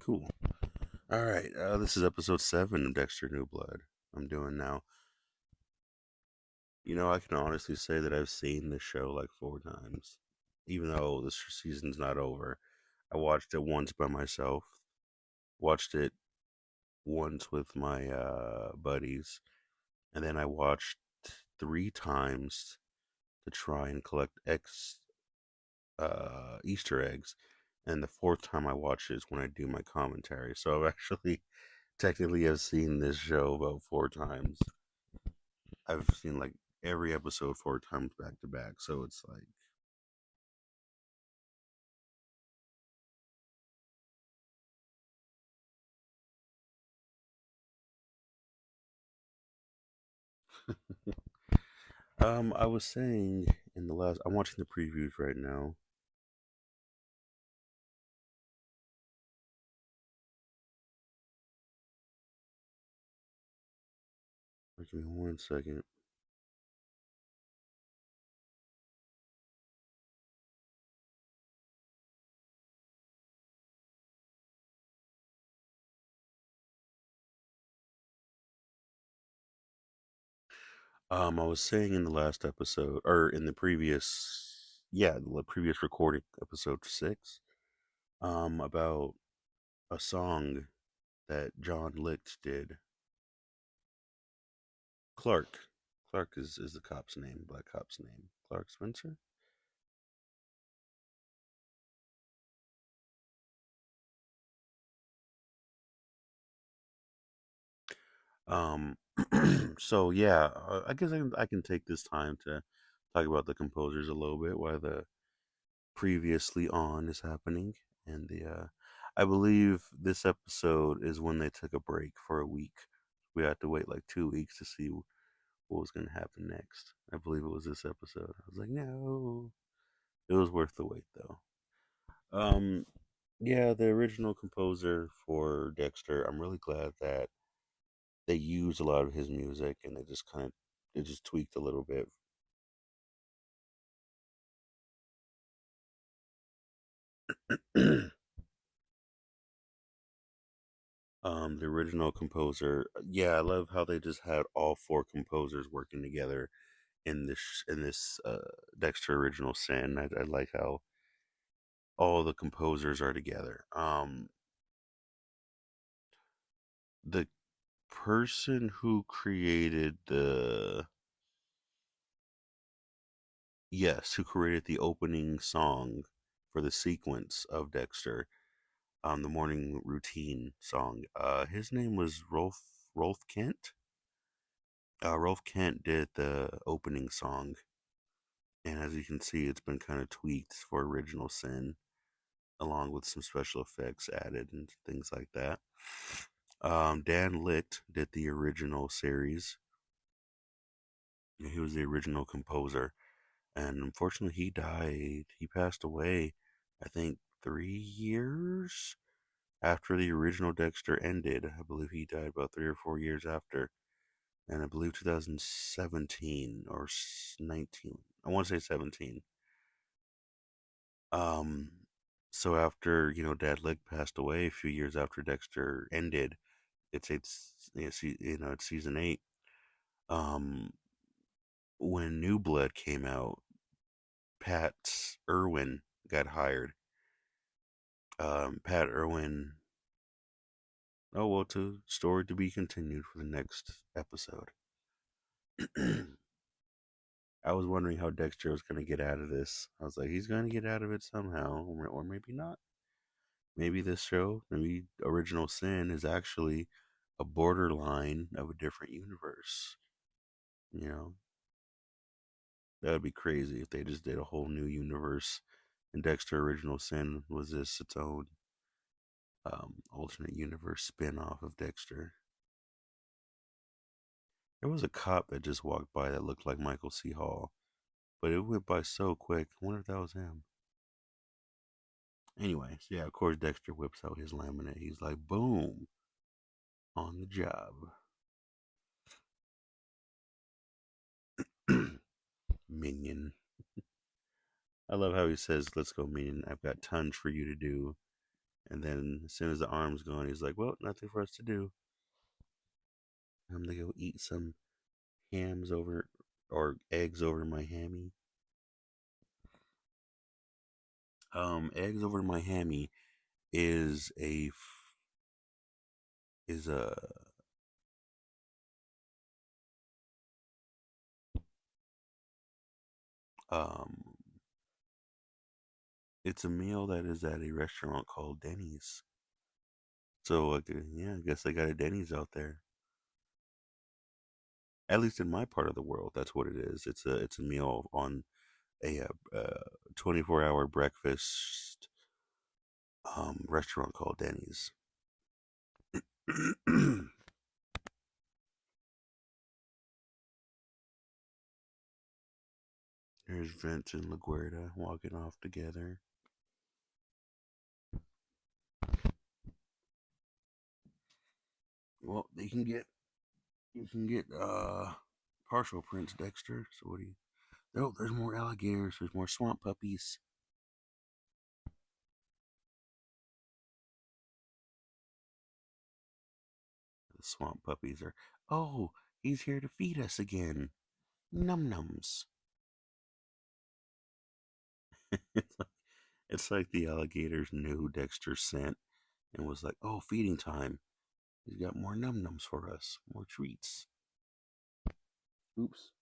Cool. All right. This is episode 7 of Dexter New Blood. I'm doing now. I can honestly say that I've seen this show like 4 times. Even though this season's not over, I watched it once by myself, watched it once with my buddies, and then I watched 3 times to try and collect Easter eggs. And the fourth time I watch it is when I do my commentary. So I've actually technically have seen this show about 4 times. I've seen like every episode 4 times back to back. So it's like, I was saying in the last, I'm watching the previews right now. Give me 1 second. I was saying in the last episode, or in the previous, yeah, the previous recording, episode 6, about a song that John Licht did. Clark. Clark is the cop's name, black cop's name. Clark Spencer? Um, so yeah, I guess I can take this time to talk about the composers a little bit while the previously on is happening, and I believe this episode is when they took a break for a week. We had to wait like 2 weeks to see what was going to happen next. I believe it was this episode. I was like, no, it was worth the wait though. Um, yeah, the original composer for Dexter. I'm really glad that they used a lot of his music and they just tweaked a little bit. The original composer, yeah, I love how they just had all 4 composers working together in this Dexter original sin. I like how all the composers are together. The person who created the yes, who created the opening song for the sequence of Dexter, the morning routine song. His name was Rolf Kent. Rolf Kent did the opening song, and as you can see, it's been kind of tweaked for original sin, along with some special effects added and things like that. Dan Licht did the original series. He was the original composer, and unfortunately, he died. He passed away, I think, 3 years after the original Dexter ended. I believe he died about 3 or 4 years after, and I believe 2017 or 19. I want to say 17. Um, so after Dad Lick passed away a few years after Dexter ended, it's season 8. Um, when New Blood came out, Pat Irwin got hired. Pat Irwin. Oh well, to story to be continued for the next episode. I was wondering how Dexter was going to get out of this. I was like, he's going to get out of it somehow, or maybe not. Maybe this show, maybe Original Sin, is actually a borderline of a different universe. You know, that would be crazy if they just did a whole new universe and Dexter Original Sin was this its own alternate universe spin off of Dexter. There was a cop that just walked by that looked like Michael C. Hall, but it went by so quick. I wonder if that was him. Anyways, yeah, of course Dexter whips out his laminate. He's like, boom, on the job. Minion. I love how he says, "Let's go meeting. I've got tons for you to do." And then as soon as the arm's gone, he's like, "Well, nothing for us to do. I'm gonna go eat some hams over or eggs over my hammy." Eggs over my hammy is is a um it's a meal that is at a restaurant called Denny's. So yeah, I guess they got a Denny's out there. At least in my part of the world, that's what it is. It's a meal on a 24-hour breakfast restaurant called Denny's. There's Vince and LaGuardia walking off together. Well, you can get partial prints, Dexter. So what do you? Oh, there's more alligators. There's more swamp puppies. The swamp puppies are. Oh, he's here to feed us again. Num nums. It's like the alligators knew who Dexter sent and was like, "Oh, feeding time. He's got more num nums for us, more treats." Oops.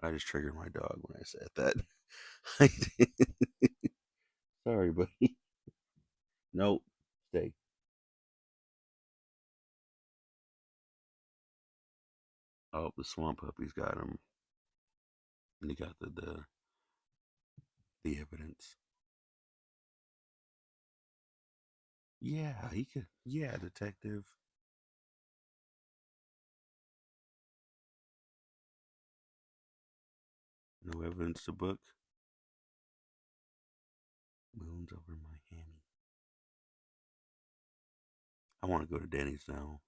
I just triggered my dog when I said that. I did. Sorry, buddy. No, stay. Oh, the swamp puppies got him. And he got the evidence. Yeah, he could. Yeah, detective. No evidence to book. Moons over my hammy. I want to go to Denny's now.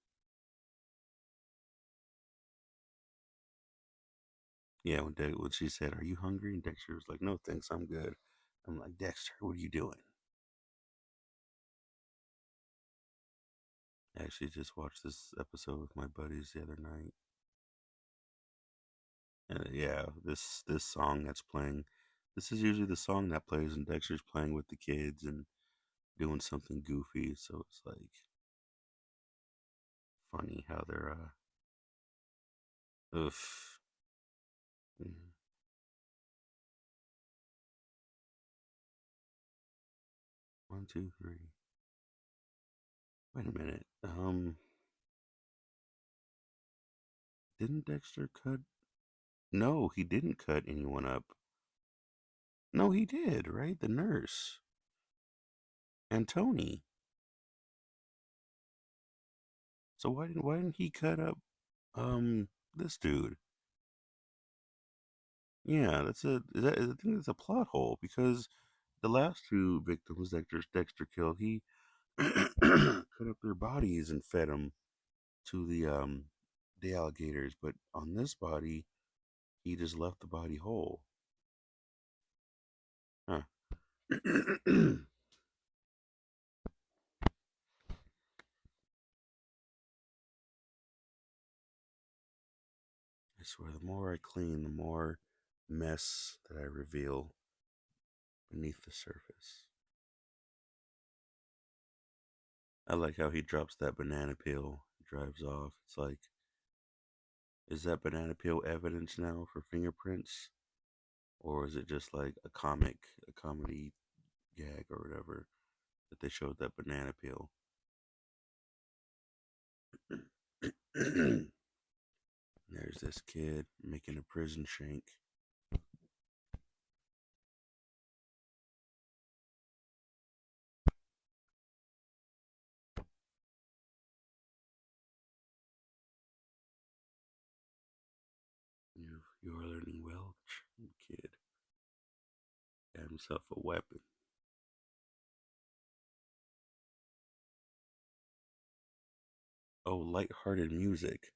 Yeah, when she said, "Are you hungry?" and Dexter was like, "No, thanks, I'm good." I'm like, "Dexter, what are you doing?" I actually just watched this episode with my buddies the other night, and yeah, this song that's playing. This is usually the song that plays, and Dexter's playing with the kids and doing something goofy. So it's like funny how they're oof. Mm. 1, 2, 3. Wait a minute. Didn't Dexter cut? No, he didn't cut anyone up. No, he did, right? The nurse and Tony. So why didn't he cut up this dude? Yeah, I think that's a plot hole because the last two victims Dexter killed, he cut up their bodies and fed them to the alligators, but on this body, he just left the body whole. Huh. I swear, the more I clean, the more mess that I reveal beneath the surface. I like how he drops that banana peel, drives off. It's like, is that banana peel evidence now for fingerprints? Or is it just like a comedy gag or whatever that they showed that banana peel? There's this kid making a prison shank. You are learning well, kid. Got himself a weapon. Oh, light-hearted music.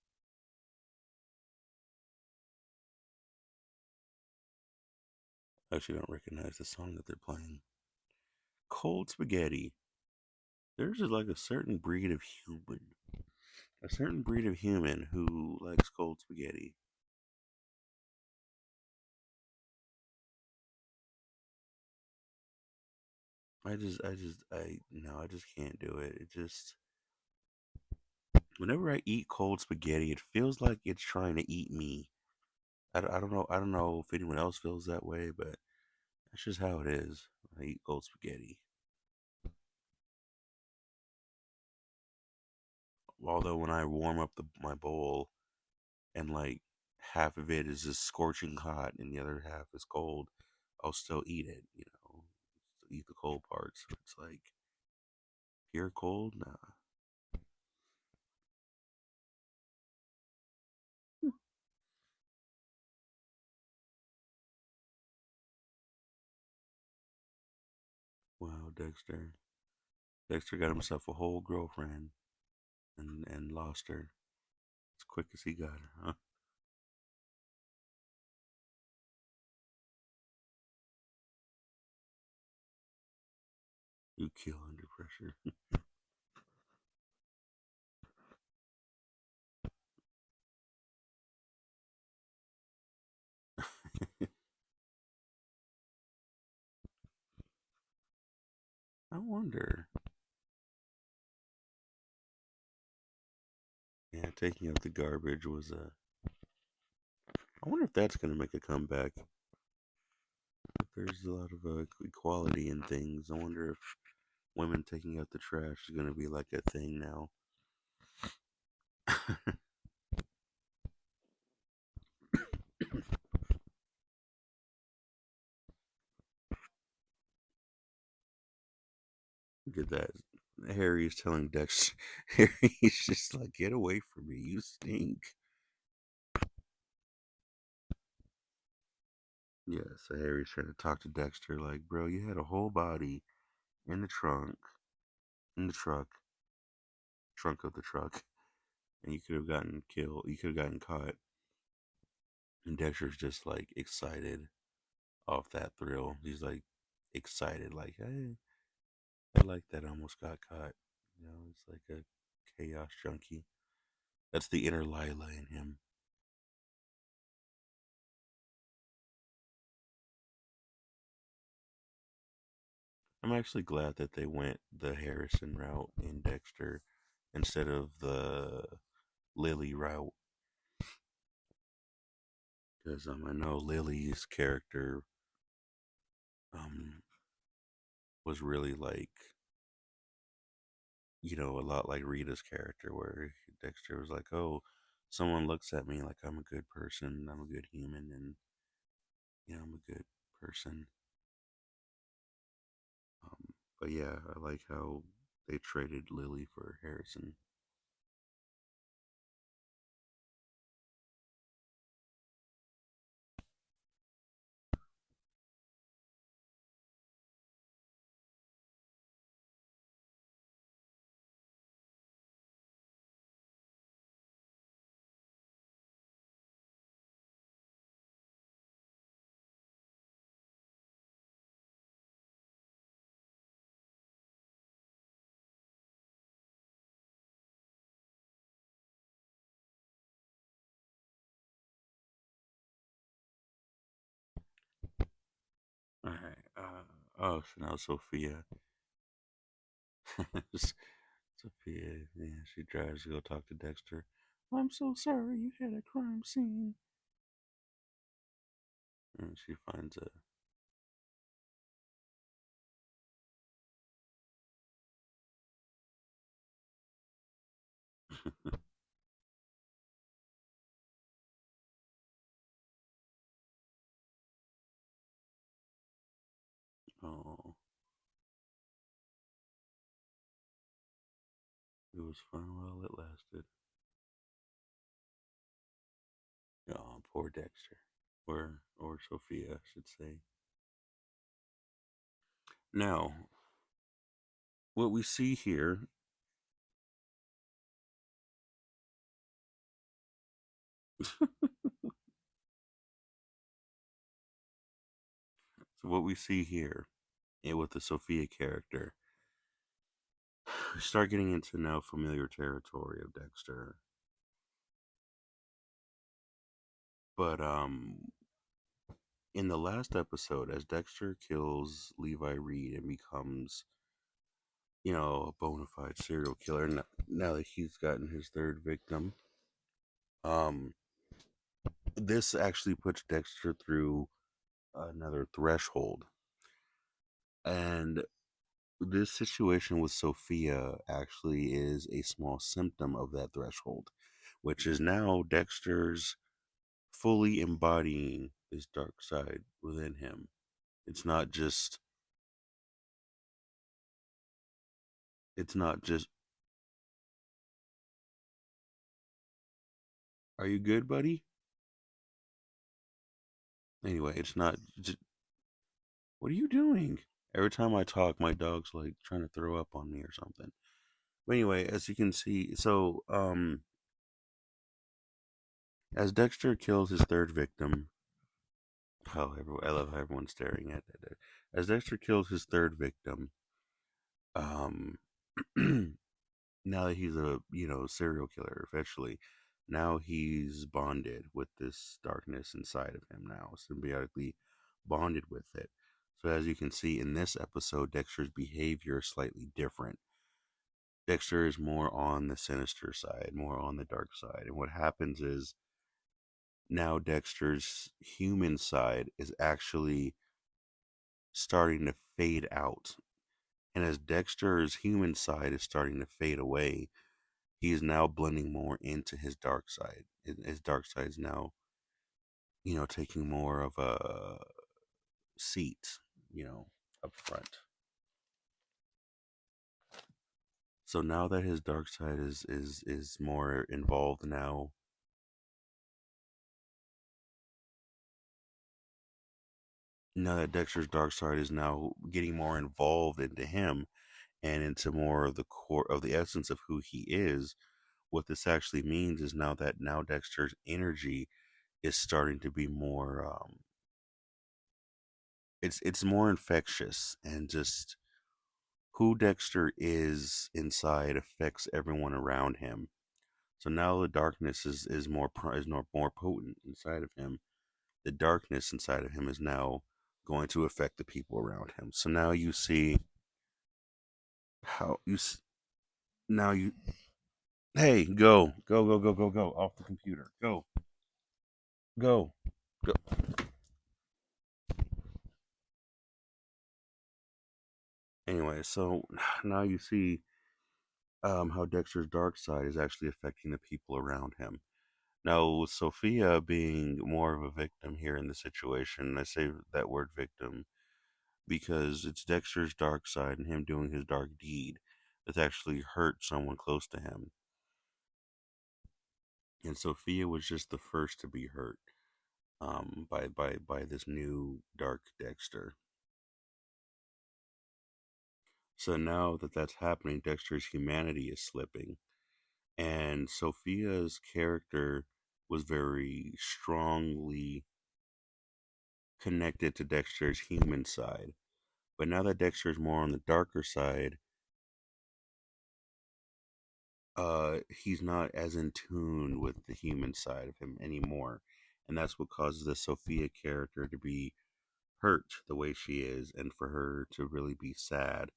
I actually don't recognize the song that they're playing. Cold spaghetti. There's like a certain breed of human who likes cold spaghetti. No, I just can't do it. It just, whenever I eat cold spaghetti, it feels like it's trying to eat me. I don't know. I don't know if anyone else feels that way, but that's just how it is when I eat cold spaghetti. Although when I warm up my bowl and like half of it is just scorching hot and the other half is cold, I'll still eat it. Still eat the cold parts. It's like pure cold. Nah. Wow, Dexter. Dexter got himself a whole girlfriend and lost her as quick as he got her, huh? You kill under pressure. I wonder. Yeah, taking out the garbage was a. I wonder if that's gonna make a comeback. If there's a lot of equality in things. I wonder if women taking out the trash is gonna be like a thing now. Look at that. Harry's telling Dexter. Harry's just like, get away from me. You stink. Yeah, so Harry's trying to talk to Dexter like, bro, you had a whole body in the trunk, in the trunk of the truck, and you could have gotten killed. You could have gotten caught. And Dexter's just like excited off that thrill. He's like excited, like, hey, I like that I almost got caught. It's like a chaos junkie. That's the inner Lila in him. I'm actually glad that they went the Harrison route in Dexter instead of the Lily route. Because I know Lily's character um, was really like, a lot like Rita's character, where Dexter was like, oh, someone looks at me like I'm a good person, I'm a good human, and, I'm a good person. But yeah, I like how they traded Lily for Harrison. All right. Oh, so now Sophia. Sophia, yeah, she drives to go talk to Dexter. I'm so sorry you had a crime scene. And she finds a. Oh, it was fun while it lasted. Oh, poor Dexter. Or Sophia, I should say. Now, what we see here. So what we see here with the Sophia character, we start getting into now familiar territory of Dexter. But in the last episode, as Dexter kills Levi Reed and becomes, a bona fide serial killer, now that he's gotten his third victim, um, this actually puts Dexter through another threshold. And this situation with Sophia actually is a small symptom of that threshold, which is now Dexter's fully embodying his dark side within him. It's not just, it's not just, are you good, buddy? Anyway, it's not just, what are you doing? Every time I talk, my dog's like trying to throw up on me or something. But anyway, as you can see, as Dexter kills his third victim, I love how everyone's staring at it. As Dexter kills his third victim, um, now that he's a serial killer officially, now he's bonded with this darkness inside of him. Now symbiotically bonded with it. So as you can see in this episode, Dexter's behavior is slightly different. Dexter is more on the sinister side, more on the dark side, and what happens is now Dexter's human side is actually starting to fade out. And as Dexter's human side is starting to fade away, he is now blending more into his dark side. His dark side is now, taking more of a seat, up front. So now that his dark side is more involved now that Dexter's dark side is now getting more involved into him and into more of the core of the essence of who he is, what this actually means is now Dexter's energy is starting to be more it's more infectious, and just who Dexter is inside affects everyone around him. So now the darkness is more potent inside of him. The darkness inside of him is now going to affect the people around him. So now you see how now you hey, go off the computer. Go. Go. Anyway, so now you see how Dexter's dark side is actually affecting the people around him. Now, with Sophia being more of a victim here in the situation, I say that word victim because it's Dexter's dark side and him doing his dark deed that's actually hurt someone close to him. And Sophia was just the first to be hurt by this new dark Dexter. So now that that's happening, Dexter's humanity is slipping, and Sophia's character was very strongly connected to Dexter's human side. But now that Dexter's more on the darker side, he's not as in tune with the human side of him anymore. And that's what causes the Sophia character to be hurt the way she is, and for her to really be sad.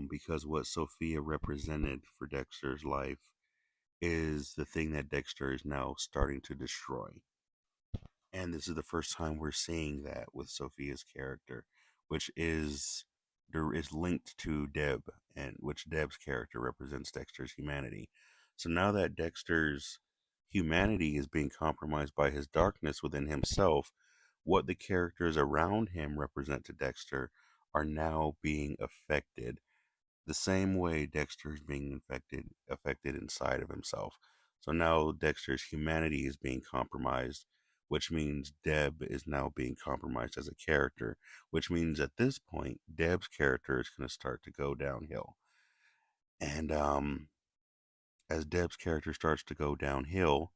Because what Sophia represented for Dexter's life is the thing that Dexter is now starting to destroy. And this is the first time we're seeing that with Sophia's character, which is linked to Deb, and which Deb's character represents Dexter's humanity. So now that Dexter's humanity is being compromised by his darkness within himself, what the characters around him represent to Dexter are now being affected the same way Dexter is being affected inside of himself. So now Dexter's humanity is being compromised, which means Deb is now being compromised as a character, which means at this point Deb's character is going to start to go downhill. And as Deb's character starts to go downhill,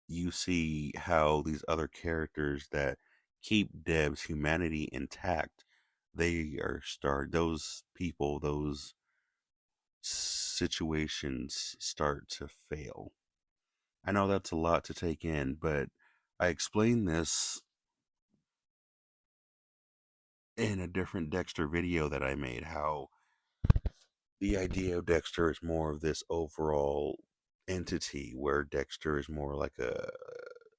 you see how these other characters that keep Deb's humanity intact, they are start those people, those situations start to fail. I know that's a lot to take in, but I explained this in a different Dexter video that I made, how the idea of Dexter is more of this overall entity where Dexter is more like a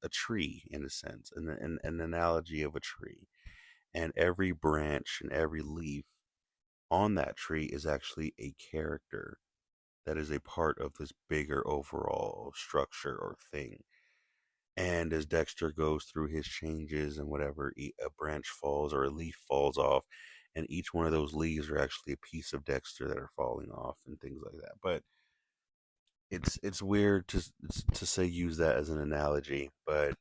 tree in a sense, an analogy of a tree. And every branch and every leaf on that tree is actually a character that is a part of this bigger overall structure or thing. And as Dexter goes through his changes and whatever, a branch falls or a leaf falls off, and each one of those leaves are actually a piece of Dexter that are falling off and things like that. But it's weird to say use that as an analogy, but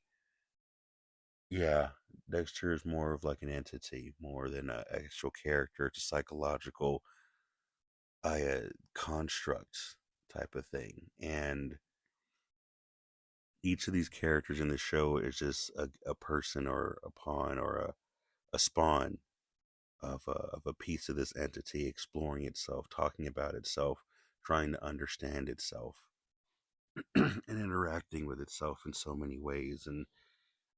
yeah, Dexter is more of like an entity more than an actual character. It's a psychological construct type of thing, and each of these characters in the show is just a person or a pawn or a spawn of a piece of this entity exploring itself, talking about itself, trying to understand itself, and interacting with itself in so many ways. And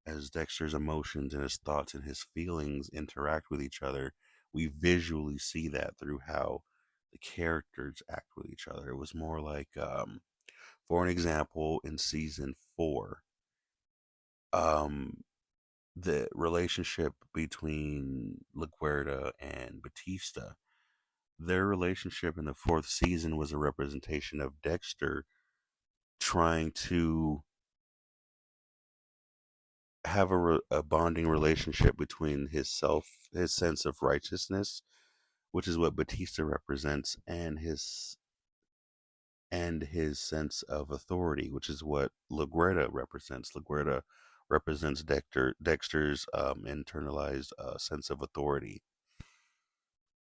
as Dexter's emotions and his thoughts and his feelings interact with each other, we visually see that through how the characters act with each other. It was more like, for an example, in season four, um, the relationship between LaGuerta and Batista, their relationship in the fourth season was a representation of Dexter trying to have a bonding relationship between his sense of righteousness, which is what Batista represents, and his sense of authority, which is what LaGuerta represents. LaGuerta represents Dexter's internalized sense of authority.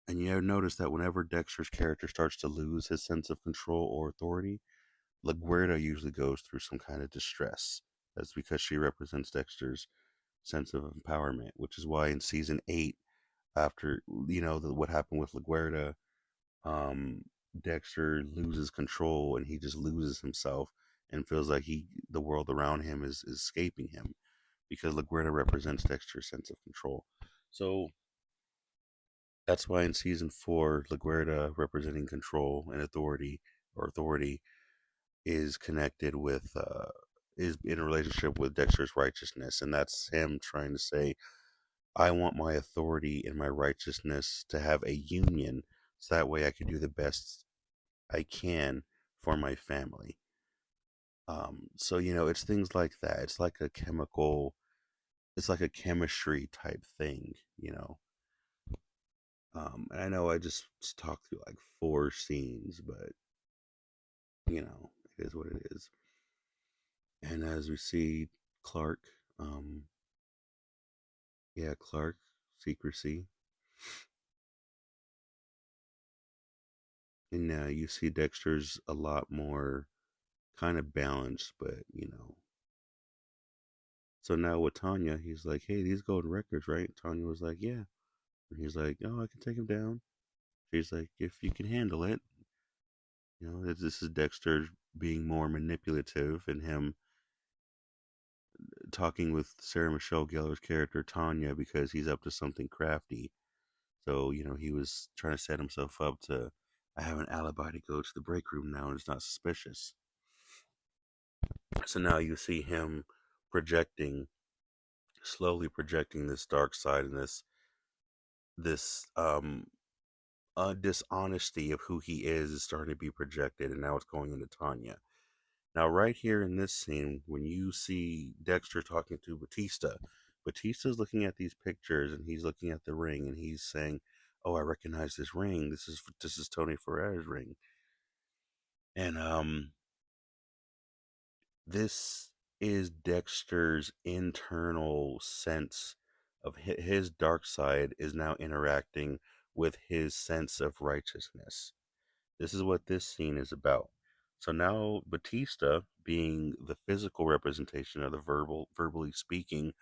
And you notice that whenever Dexter's character starts to lose his sense of control or authority, LaGuerta usually goes through some kind of distress. That's because she represents Dexter's sense of empowerment, which is why in season 8, after what happened with LaGuerta, um, Dexter loses control and he just loses himself and feels like the world around him is escaping him because LaGuerta represents Dexter's sense of control. So that's why in season 4, LaGuerta representing control and authority is connected with is in a relationship with Dexter's righteousness, and that's him trying to say, I want my authority and my righteousness to have a union, so that way I can do the best I can for my family. So it's things like that. It's like a chemistry type thing, you know. And I know I just talked through like 4 scenes, but it is what it is. And as we see Clark, um, yeah, Clark, secrecy, and now you see Dexter's a lot more kind of balanced, but So now with Tanya, he's like, "Hey, these golden records, right?" Tanya was like, "Yeah," and he's like, "Oh, I can take him down." She's like, "If you can handle it." This is Dexter being more manipulative and him talking with Sarah Michelle Gellar's character Tanya because he's up to something crafty. So he was trying to set himself up to. I have an alibi to go to the break room now, and it's not suspicious. So now you see him projecting, slowly projecting this dark side and this dishonesty of who he is starting to be projected, and now it's going into Tanya. Now, right here in this scene, when you see Dexter talking to Batista, Batista's looking at these pictures and he's looking at the ring and he's saying, "Oh, I recognize this ring. This is Tony Ferrera's ring." And this is Dexter's internal sense of his dark side is now interacting with his sense of righteousness. This is what this scene is about. So now Batista, being the physical representation of the verbally speaking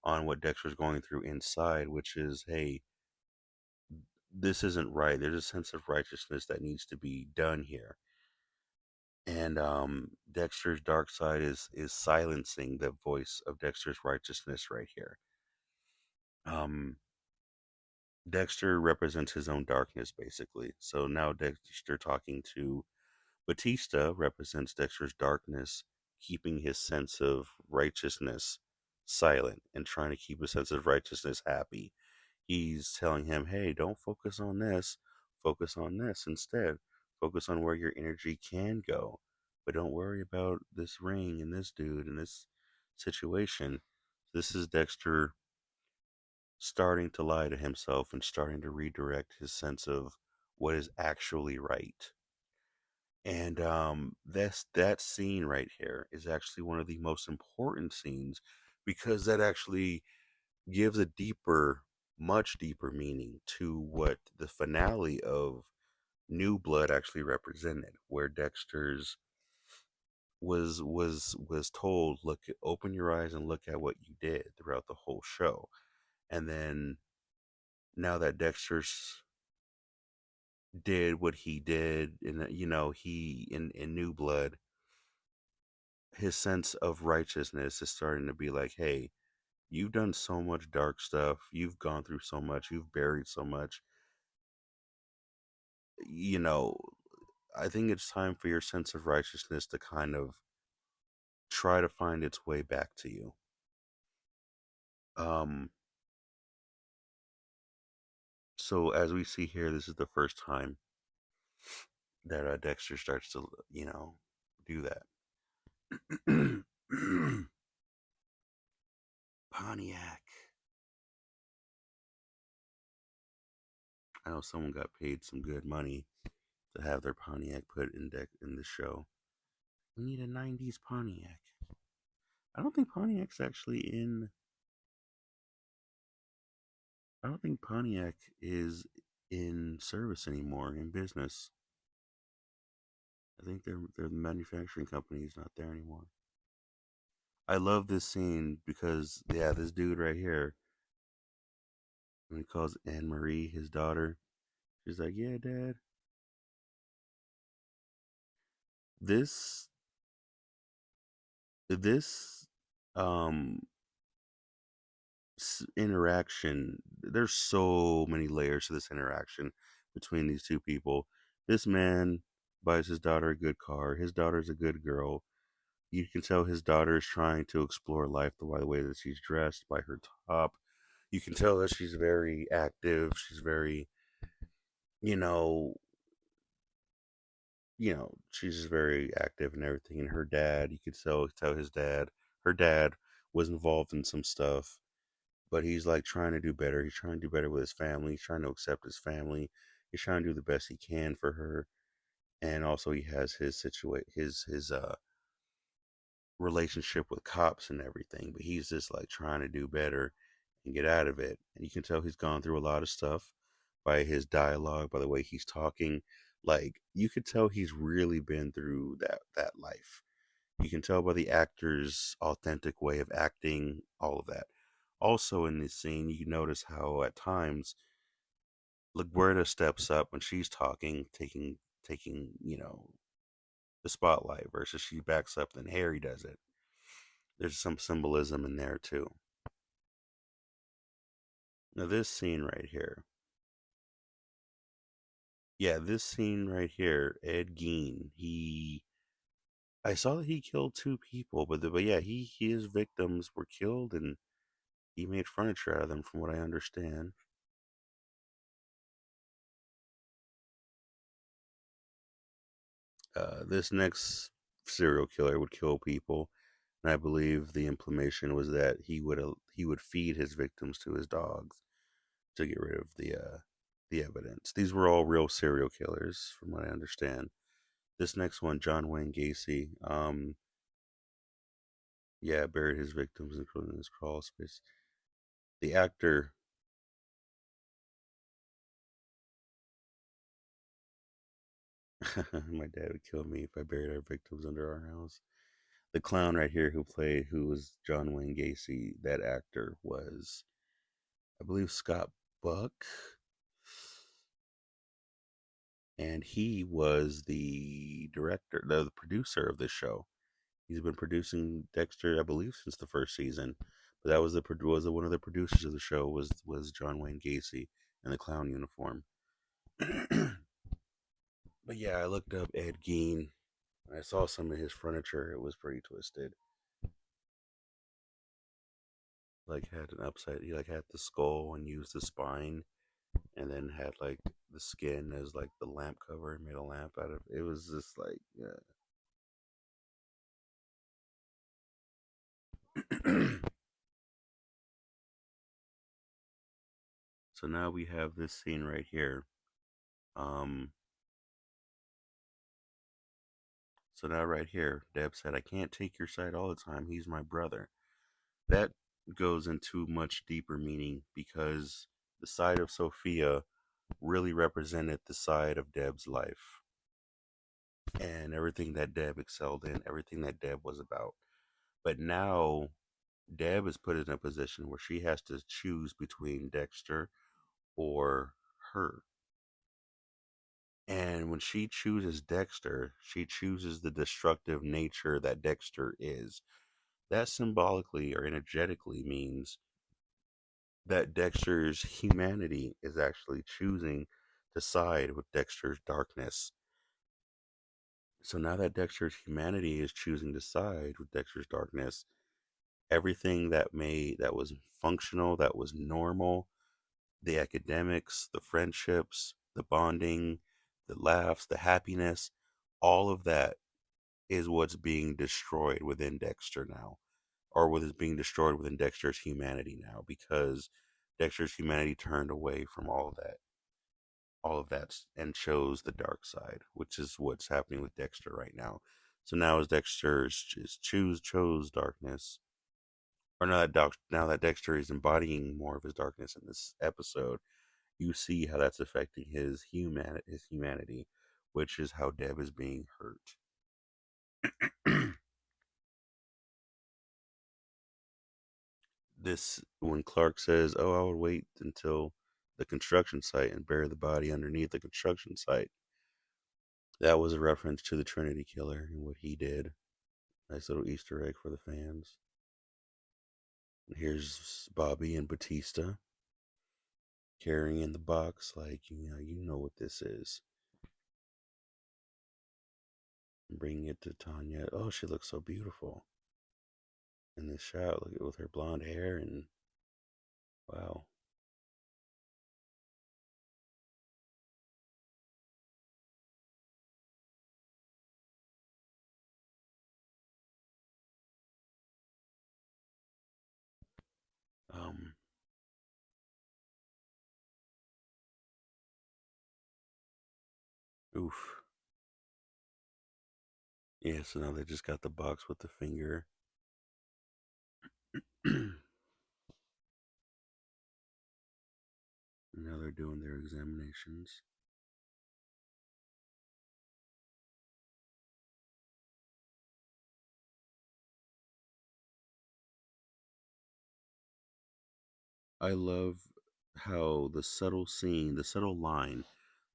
on what Dexter's going through inside, which is, hey, this isn't right. There's a sense of righteousness that needs to be done here. And Dexter's dark side is silencing the voice of Dexter's righteousness right here. Um, Dexter represents his own darkness, basically. So now Dexter talking to Batista represents Dexter's darkness, keeping his sense of righteousness silent and trying to keep his sense of righteousness happy. He's telling him, hey, don't focus on this instead. Focus on where your energy can go, but don't worry about this ring and this dude and this situation. This is Dexter starting to lie to himself and starting to redirect his sense of what is actually right. And that scene right here is actually one of the most important scenes because that actually gives a deeper, much deeper meaning to what the finale of New Blood actually represented, where Dexter's was told, look, open your eyes and look at what you did throughout the whole show. And then now that Dexter's did what he did, and he in New Blood, his sense of righteousness is starting to be like, hey, you've done so much dark stuff, you've gone through so much, you've buried so much, you know, I think it's time for your sense of righteousness to kind of try to find its way back to you. Um, so as we see here, this is the first time that Dexter starts to, do that. Pontiac. I know someone got paid some good money to have their Pontiac put in the show. We need a '90s Pontiac. I don't think Pontiac's actually in. I don't think Pontiac is in service anymore in business. I think their manufacturing company is not there anymore. I love this scene because yeah, this dude right here, when he calls Anne Marie his daughter, she's like, "Yeah, Dad." This this um interaction, there's so many layers to this interaction between these two people. This man buys his daughter a good car. His daughter's a good girl. You can tell his daughter is trying to explore life by the way that she's dressed, by her top. You can tell that she's very active. She's very, you know, she's just very active and everything. And her dad, you could tell his dad, her dad was involved in some stuff, but he's like trying to do better. He's trying to do better with his family. He's trying to accept his family. He's trying to do the best he can for her. And also he has his relationship with cops and everything, but he's just like trying to do better and get out of it. And you can tell he's gone through a lot of stuff by his dialogue, by the way he's talking. Like you could tell he's really been through that life. You can tell by the actor's authentic way of acting, all of that. Also in this scene, you notice how at times LaGuerta steps up when she's talking, taking the spotlight versus she backs up, then Harry does it. There's some symbolism in there too. Now this scene right here, yeah, this scene right here, Ed Gein, I saw that he killed two people, but yeah, his victims were killed and he made furniture out of them, from what I understand. This next serial killer would kill people, and I believe the implication was that he would feed his victims to his dogs to get rid of the evidence. These were all real serial killers, from what I understand. This next one, John Wayne Gacy, yeah, buried his victims including his crawl space. The actor, my dad would kill me if I buried our victims under our house. The clown right here who was John Wayne Gacy, that actor was, I believe, Scott Buck, and he was the director, the producer of this show. He's been producing Dexter, I believe, since the first season. But that was one of the producers of the show was John Wayne Gacy in the clown uniform. But yeah, I looked up Ed Gein. I saw some of his furniture. It was pretty twisted. Like had an upside. He like had the skull and used the spine, and then had like the skin as like the lamp cover. And made a lamp out of it. Was just like yeah. So now we have this scene right here. Um, so now right here, Deb said, "I can't take your side all the time. He's my brother." That goes into much deeper meaning because the side of Sophia really represented the side of Deb's life and everything that Deb excelled in, everything that Deb was about. But now Deb is put in a position where she has to choose between Dexter or her. And when she chooses Dexter, she chooses the destructive nature that Dexter is. That symbolically or energetically means that Dexter's humanity is actually choosing to side with Dexter's darkness. So now that Dexter's humanity is choosing to side with Dexter's darkness, everything that was functional, that was normal, the academics, the friendships, the bonding, the laughs, the happiness, all of that is what's being destroyed within Dexter now, or what is being destroyed within Dexter's humanity now, because Dexter's humanity turned away from all of that, and chose the dark side, which is what's happening with Dexter right now. So now as Dexter is chose darkness, or now that Dexter is embodying more of his darkness in this episode, you see how that's affecting his humanity, which is how Deb is being hurt. This when Clark says, "Oh, I would wait until the construction site and bury the body underneath the construction site." That was a reference to the Trinity Killer and what he did. Nice little Easter egg for the fans. And here's Bobby and Batista carrying in the box, like you know what this is. And bringing it to Tanya. Oh, she looks so beautiful in this shot. Look at with her blonde hair and wow. Um, oof. Yeah. So now they just got the box with the finger. Now they're doing their examinations. I love how the subtle line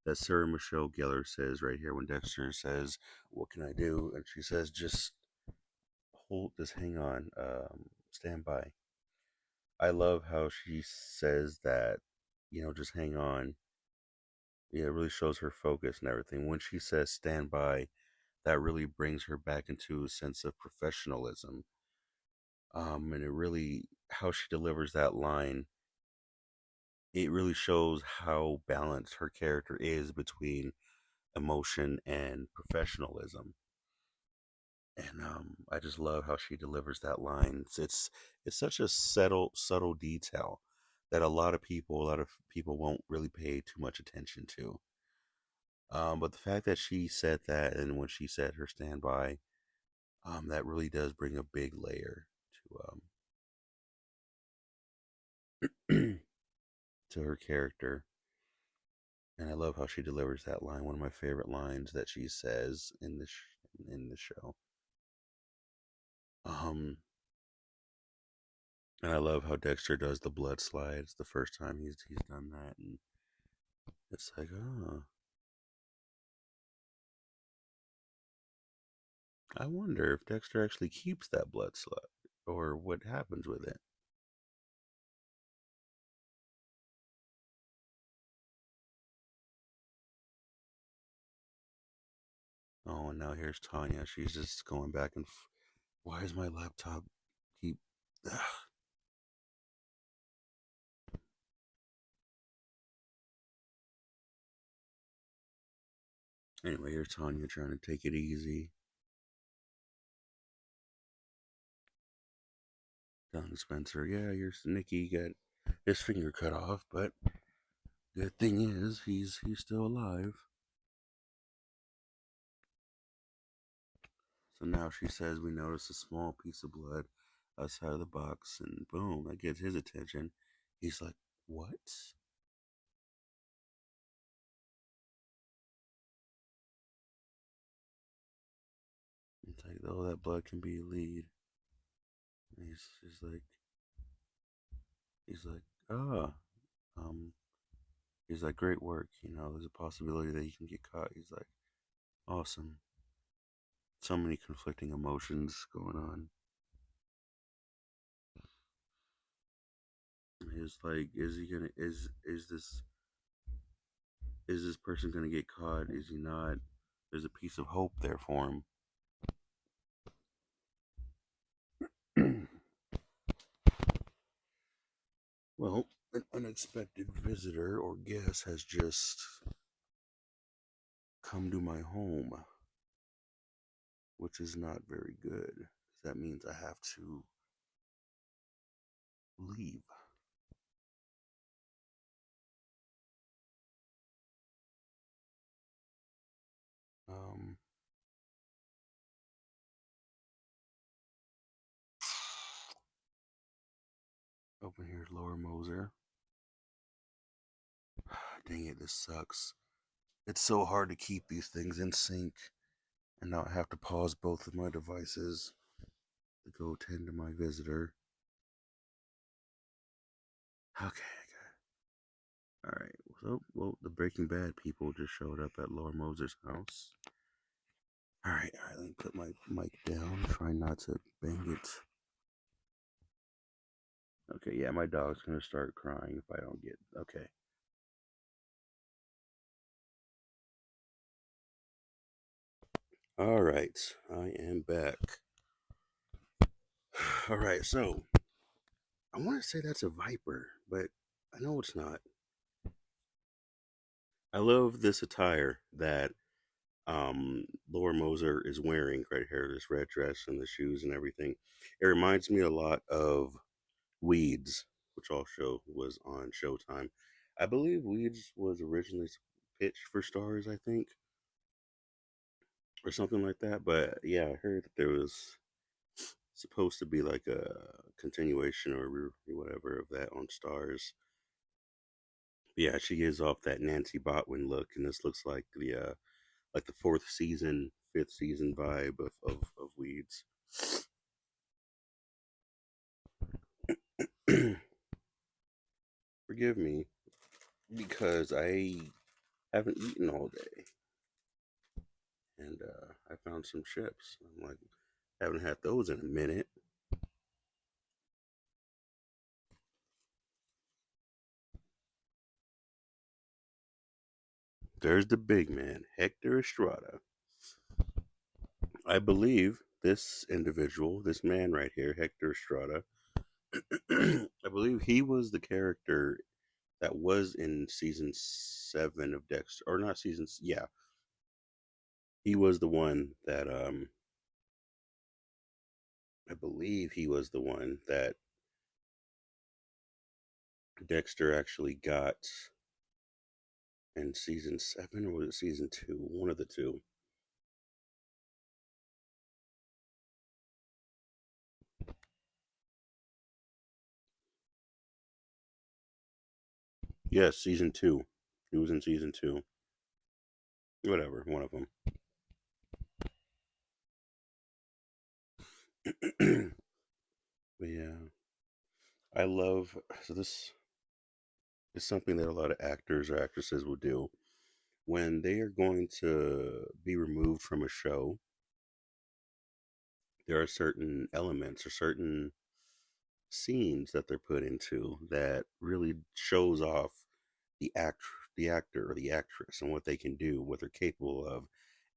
that Sarah Michelle Gellar says right here when Dexter says, "What can I do?" and she says, just hang on, stand by." I love how she says that, just hang on. Yeah, it really shows her focus and everything. When she says stand by, that really brings her back into a sense of professionalism. And it really, how she delivers that line, it really shows how balanced her character is between emotion and professionalism. And I just love how she delivers that line. It's such a subtle detail that a lot of people won't really pay too much attention to. But the fact that she said that, and when she said her standby, that really does bring a big layer to her character. And I love how she delivers that line. One of my favorite lines that she says in the show. Um, and I love how Dexter does the blood slides the first time he's done that, and it's like, oh, I wonder if Dexter actually keeps that blood slide or what happens with it. Oh, and now here's Tanya. She's just going back and why is my laptop keep? Ugh. Anyway, here's Tanya trying to take it easy. Telling Spencer, yeah, your Nicky got his finger cut off, but good thing is he's still alive. So now she says we notice a small piece of blood outside of the box, and boom, that gets his attention. He's like, what? It's like, oh, that blood can be a lead. And he's like, ah, um, he's like, great work. You know, there's a possibility that you can get caught. He's like, awesome. So many conflicting emotions going on. He's like, is he gonna? Is this person gonna get caught? Is he not? There's a piece of hope there for him. Well, an unexpected visitor or guest has just come to my home, which is not very good. That means I have to leave. Um, Open here's Lower Moser. Dang it, this sucks. It's so hard to keep these things in sync and not have to pause both of my devices to go tend to my visitor. Okay, all right. So, well, the Breaking Bad people just showed up at Laura Moser's house. All right. Let me put my mic down. Try not to bang it. Okay, yeah, my dog's gonna start crying if I don't get. Okay. All right, I am back. All right, so I want to say that's a viper, but I know it's not. I love this attire that Laura Moser is wearing right here, this red dress and the shoes and everything. It reminds me a lot of Weeds, which also was on Showtime. I believe Weeds was originally pitched for Stars, I think, or something like that. But yeah, I heard that there was supposed to be like a continuation or whatever of that on Stars. Yeah, she gives off that Nancy Botwin look, and this looks like the fourth season, fifth season vibe of Weeds. Forgive me because I haven't eaten all day, and I found some chips. I'm like, haven't had those in a minute. There's the big man, Hector Estrada. I believe this individual, this man right here, Hector Estrada, I believe he was the character that was in season 7 of Dexter, or not seasons. Yeah, he was the one that I believe he was the one that Dexter actually got in season 7, or was it season 2? One of the two. Yes, season 2. He was in season 2. Whatever, one of them. But yeah, I love. So this is something that a lot of actors or actresses will do when they are going to be removed from a show. There are certain elements or certain scenes that they're put into that really shows off the actor or the actress and what they can do, what they're capable of,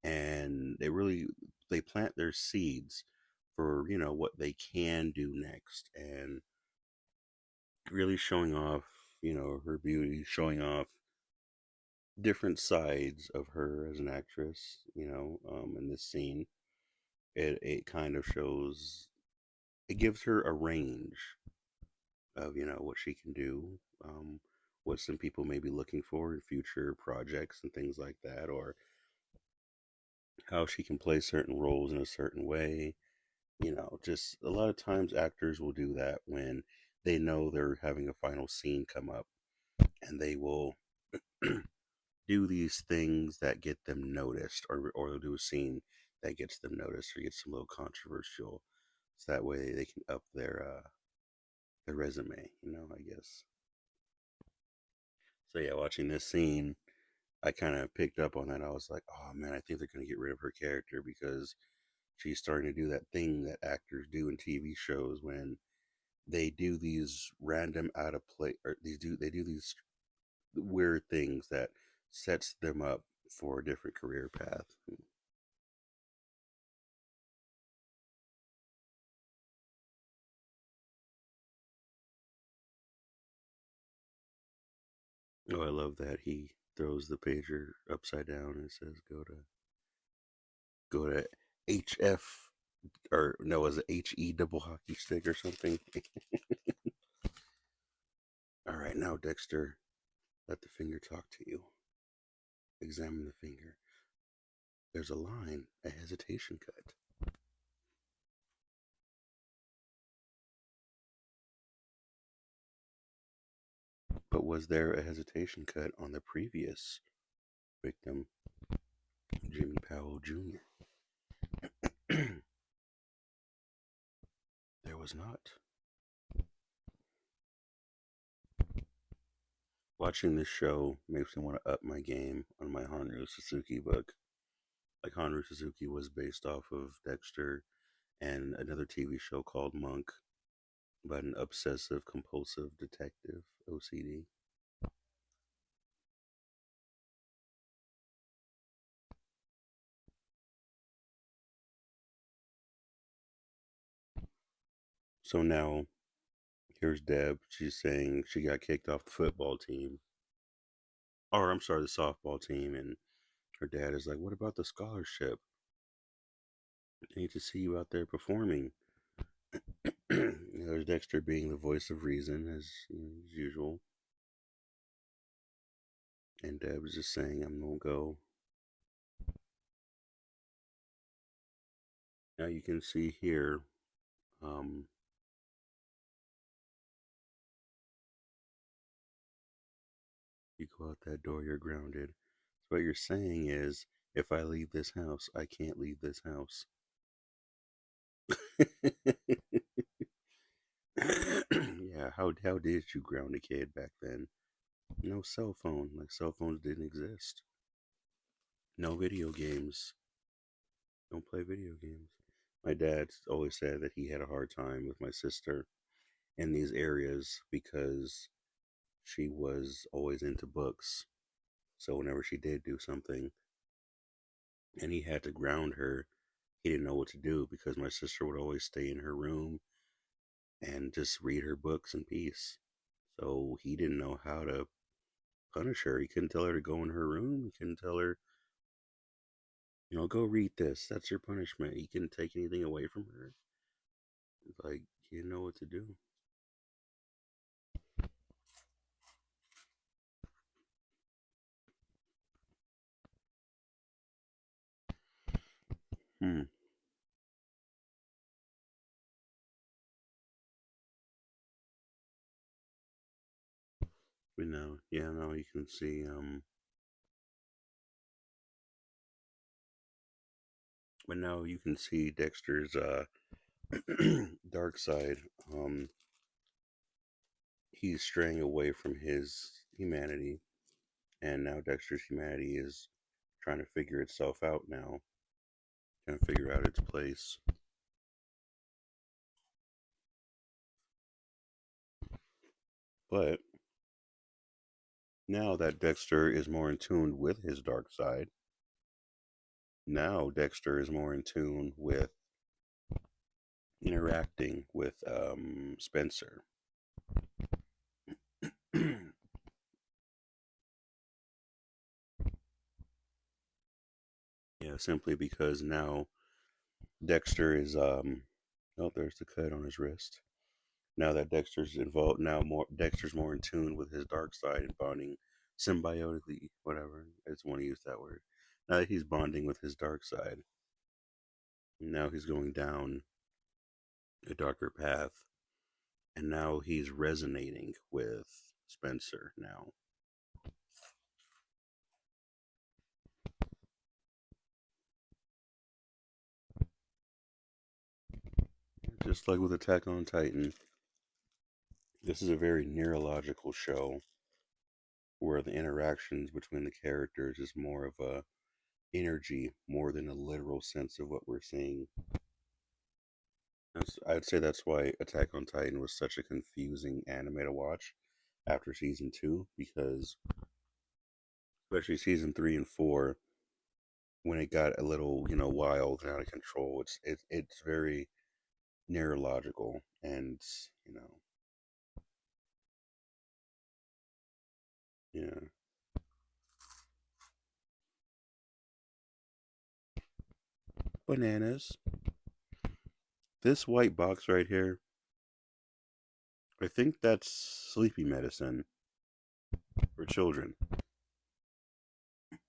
and they plant their seeds for what they can do next, and really showing off her beauty, showing off different sides of her as an actress. In this scene, it kind of shows, it gives her a range of what she can do, what some people may be looking for in future projects and things like that, or how she can play certain roles in a certain way. Just a lot of times actors will do that when they know they're having a final scene come up, and they will do these things that get them noticed, or they'll do a scene that gets them noticed or gets a little controversial, so that way they can up their resume, I guess. So yeah, watching this scene, I kind of picked up on that. I was like, oh man, I think they're going to get rid of her character because she's starting to do that thing that actors do in TV shows when they do these random out of play, or they do these weird things that sets them up for a different career path. Oh, I love that he throws the pager upside down and says, go to HF," or no, was it HE double hockey stick or something? All right, now Dexter, let the finger talk to you. Examine the finger. There's a line, a hesitation cut. But was there a hesitation cut on the previous victim, Jimmy Powell Jr.? There was not. Watching this show makes me want to up my game on my Hanru Suzuki book. Like, Hanru Suzuki was based off of Dexter and another TV show called Monk, about an obsessive compulsive detective, OCD. So now here's Deb. She's saying she got kicked off the football team, or I'm sorry, the softball team, and her dad is like, "What about the scholarship? I need to see you out there performing." There's Dexter being the voice of reason as usual, and Deb is just saying, "I'm gonna go." Now you can see here, um, you go out that door, you're grounded. So what you're saying is, if I leave this house, I can't leave this house. Yeah, how did you ground a kid back then? No cell phone, like cell phones didn't exist. No video games. Don't play video games. My dad always said that he had a hard time with my sister in these areas because she was always into books. So whenever she did do something and he had to ground her, he didn't know what to do because my sister would always stay in her room and just read her books in peace. So he didn't know how to punish her. He couldn't tell her to go in her room. He couldn't tell her, go read this. That's your punishment. He couldn't take anything away from her. Like, he didn't know what to do. Hmm. But now, yeah, now you can see, but now you can see Dexter's Dark side. He's straying away from his humanity, and now Dexter's humanity is trying to figure itself out now, trying to figure out its place. But now that Dexter is more in tune with his dark side, now Dexter is more in tune with interacting with Spencer. Yeah, simply because now Dexter is oh, there's the cut on his wrist. Now that Dexter's involved, now more Dexter's more in tune with his dark side and bonding symbiotically, whatever. I just want to use that word. Now that he's bonding with his dark side, now he's going down a darker path, and now he's resonating with Spencer. Now, just like with Attack on Titan, this is a very neurological show where the interactions between the characters is more of a energy more than a literal sense of what we're seeing. I'd say that's why Attack on Titan was such a confusing anime to watch after season two, because especially season three and four, when it got a little wild and out of control, it's very neurological, and you know yeah. Bananas. This white box right here, I think that's sleepy medicine for children.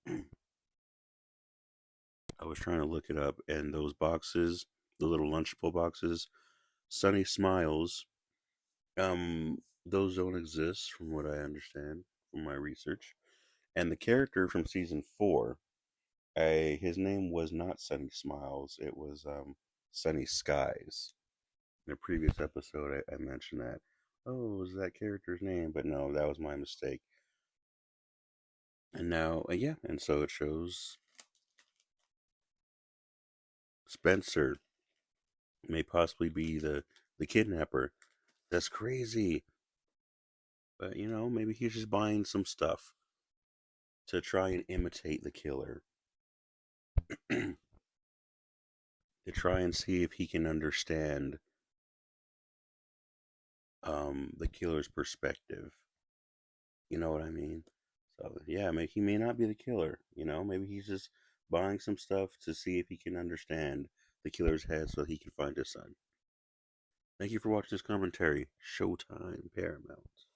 I was trying to look it up, and those boxes, the little Lunchable boxes, Sunny Smiles, those don't exist from what I understand from my research. And the character from season four, his name was not Sunny Smiles, it was Sunny Skies. In a previous episode, I mentioned that. Oh, was that character's name? But no, that was my mistake. And now, yeah, and so it shows Spencer may possibly be the kidnapper. That's crazy. But maybe he's just buying some stuff to try and imitate the killer, to try and see if he can understand the killer's perspective. You know what I mean? So yeah, maybe he may not be the killer. Maybe he's just buying some stuff to see if he can understand the killer's head so he can find his son. Thank you for watching this commentary. Showtime Paramount.